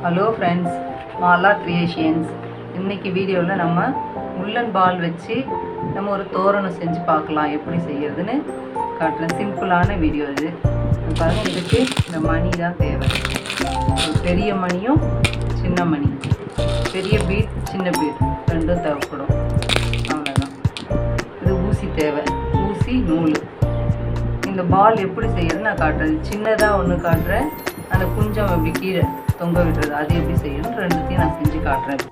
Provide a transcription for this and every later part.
Hello friends, Mala creations. இன்றைக்கி வீடியோவில் நம்ம முள்ளன் பால் வச்சு நம்ம ஒரு தோரணம் செஞ்சு பார்க்கலாம். எப்படி செய்கிறதுன்னு காட்டுறேன். சிம்பிளான வீடியோ இது. பாருங்கள், இதுக்கு இந்த மணி தான் தேவை. ஒரு பெரிய மணியும் சின்ன மணி, பெரிய பீட் சின்ன பீட் ரெண்டும் தேவைப்படும். அவ்வளோதான். இது ஊசி தேவை, ஊசி நூல். இந்த பால் எப்படி செய்யறதுன்னு நான் காட்டுறேன். சின்னதாக ஒன்று காட்டுறேன், அந்த குஞ்சம் எப்படி கீழே தொங்க விடுறது அது எப்படி செய்யணும் ரெண்டுத்தையும் நான் செஞ்சு காட்டுறேன்.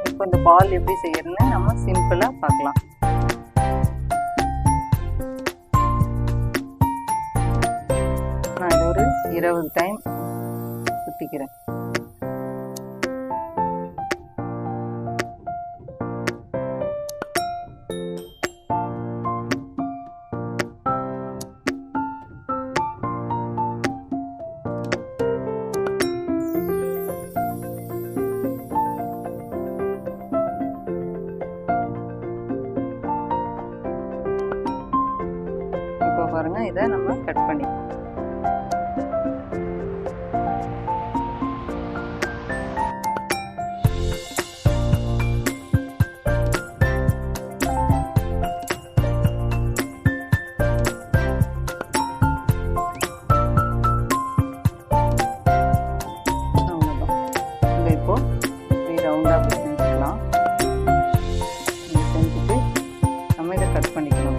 இப்போ இந்த பால் எப்படி செய்யறதுன்னு நம்ம சிம்பிளாக பார்க்கலாம். நான் இது ஒரு 20 டைம் சுற்றிக்கிறேன். பாருங்க, இதை நம்ம கட் பண்ணி இப்போ ரவுண்டா செஞ்சுக்கலாம். செஞ்சுட்டு நம்ம இதை கட் பண்ணிக்கணும்.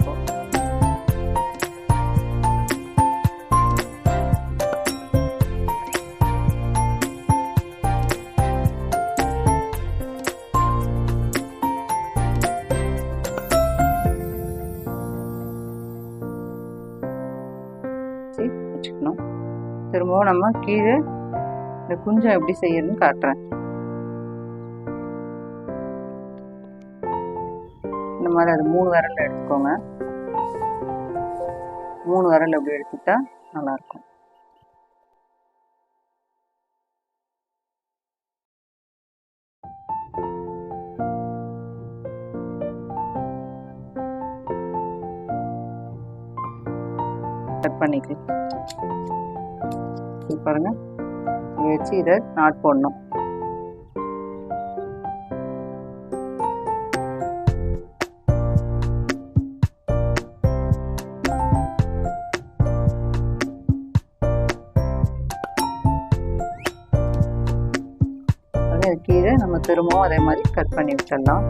வச்சுக்கணும். திரும்பவும் நம்ம கீழே இந்த குஞ்சம் எப்படி செய்யறதுன்னு காட்டுறேன். இந்த மாதிரி அது 3 விரல் எடுத்துக்கோங்க. 3 விரல் எப்படி எடுத்துட்டா நல்லா இருக்கும். கட் பண்ணிக்கலாம். பாருங்க, வச்சு இதை நாட் போடணும். கீழே நம்ம திரும்பவும் அதே மாதிரி கட் பண்ணி விட்டுடலாம்.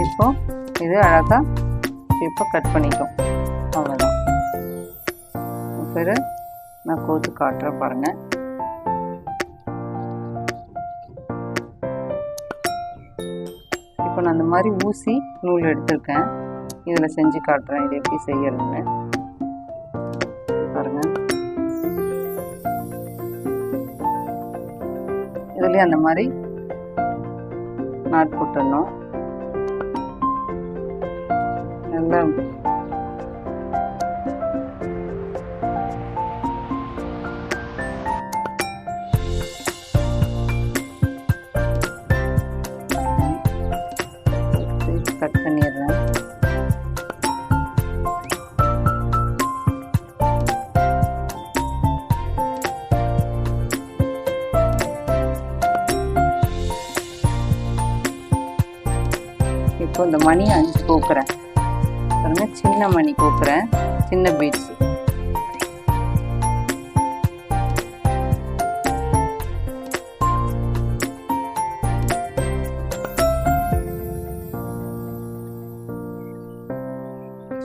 இப்போ இது அழகா இப்போ கட் பண்ணிட்டோம். அவ்வளோதான். பிறகு நான் கோத்து காட்டுறேன் பாருங்க. இப்போ நான் அந்த மாதிரி ஊசி நூல் எடுத்திருக்கேன். இதில் செஞ்சு காட்டுறேன் இது எப்படி செய்யறதுன்னு. பாருங்க, இதுலேயும் அந்த மாதிரி நாட் போட்டுடணும். நல்லா கட் பண்ணிடுறேன். இப்போ இந்த மணி 5 கோக்குறேன். பாருங்க, சின்ன மணி கோக்குறேன், சின்ன பீட்ஸ்.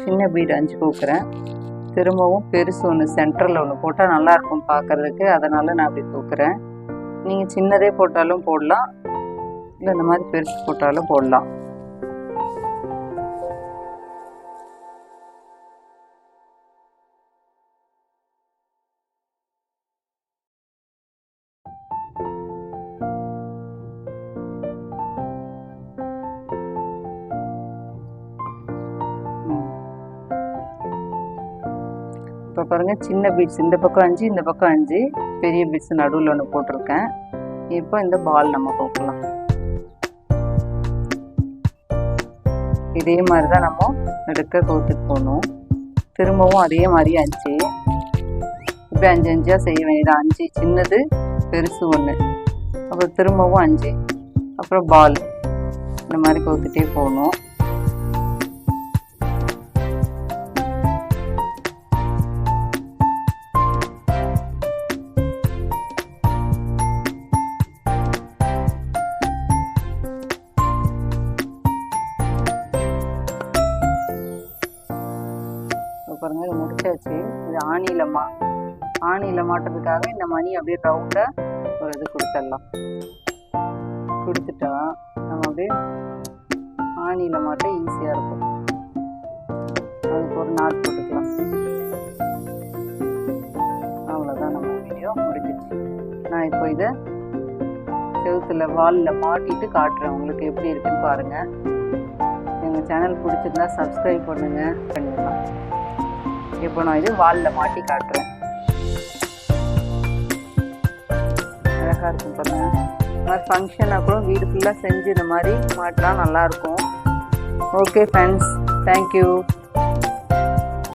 சின்ன பீட் 5 கோக்குறேன். திரும்பவும் பெருசு ஒன்று சென்டரில் ஒன்று போட்டால் நல்லாயிருக்கும் பார்க்குறதுக்கு. அதனால் நான் அப்படி கோக்குறேன். நீங்கள் சின்னதே போட்டாலும் போடலாம், இல்லை இந்த மாதிரி பெருசு போட்டாலும் போடலாம். இப்போ பாருங்கள் சின்ன பீட்ஸ் இந்த பக்கம் 5 இந்த பக்கம் 5 பெரிய பீட்ஸ் நடுவில் ஒன்று போட்டிருக்கேன். இப்போ இந்த பால் நம்ம கோக்கலாம். இதே மாதிரி தான் நம்ம நடுக்க கோத்துட்டு போகணும். திரும்பவும் அதே மாதிரி 5 இப்போ 5 5 செய்ய வேண்டியது. 5 சின்னது பெருசு ஒன்று, அப்புறம் திரும்பவும் 5, அப்புறம் பால் இந்த மாதிரி கோத்துட்டே போகணும். பாருங்க இது முடிச்சாச்சு. இது ஆணியில் மாட்டுறதுக்காக இந்த மணி அப்படியே ரவுண்டாக ஒரு இது கொடுத்துடலாம். கொடுத்துட்டா நம்ம அப்படியே ஆணியில் மாட்ட ஈஸியாக இருக்கும். அதுக்கு ஒரு நாட் போட்டுக்கலாம். அவ்வளோதான், நம்ம வீடியோ முடிஞ்சிச்சு. நான் இப்போ இதை செவுத்துல வாலில் மாட்டிட்டு காட்டுறேன், உங்களுக்கு எப்படி இருக்குன்னு பாருங்கள். எங்கள் சேனல் பிடிச்சிருந்தா சப்ஸ்கிரைப் பண்ணிடலாம். இப்போ நான் இது வாலில் மாட்டி காட்டுறேன். அழகாக இருக்கும் பாருங்க. இந்த மாதிரி ஃபங்க்ஷனாக கூட வீடு ஃபுல்லாக செஞ்சு இந்த மாதிரி மாட்டினா நல்லாயிருக்கும். Okay friends, thank you.